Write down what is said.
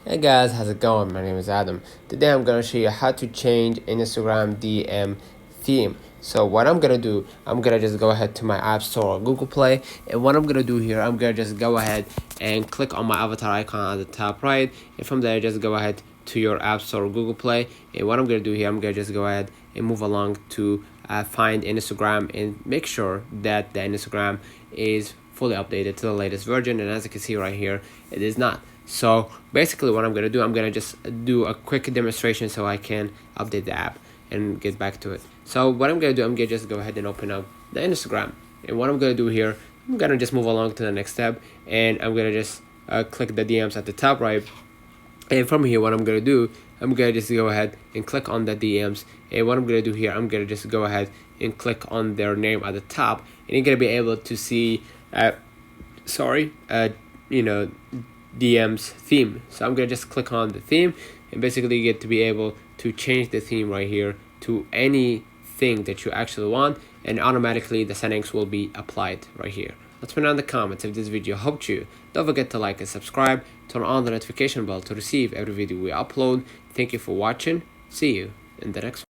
Hey guys, how's it going? My name is Adam. Today I'm gonna show you how to change Instagram DM theme. So what I'm gonna do, I'm gonna just go ahead to my App Store or Google Play, and what I'm gonna do here, I'm gonna just go ahead and click on my avatar icon at the top right, and from there just go ahead to your App Store or Google Play. And what I'm gonna do here, I'm gonna just go ahead and move along to find Instagram and make sure that the Instagram is fully updated to the latest version. And as you can see right here, it is not. So basically what I'm going to do, I'm going to just do a quick demonstration so I can update the app and get back to it. So what I'm going to do, I'm going to just go ahead and open up the Instagram. And what I'm going to do here, I'm going to just move along to the next step, and I'm going to just click the DMs at the top right. And from here, what I'm going to do, I'm going to just go ahead and click on the DMs. And what I'm going to do here, I'm going to just go ahead and click on their name at the top. And you're going to be able to see, DM's theme. So I'm going to just click on the theme, and basically you get to be able to change the theme right here to anything that you actually want, and automatically the settings will be applied right here. Let me know in the comments if this video helped you. Don't forget to like and subscribe, turn on the notification bell to receive every video we upload. Thank you for watching. See you in the next one.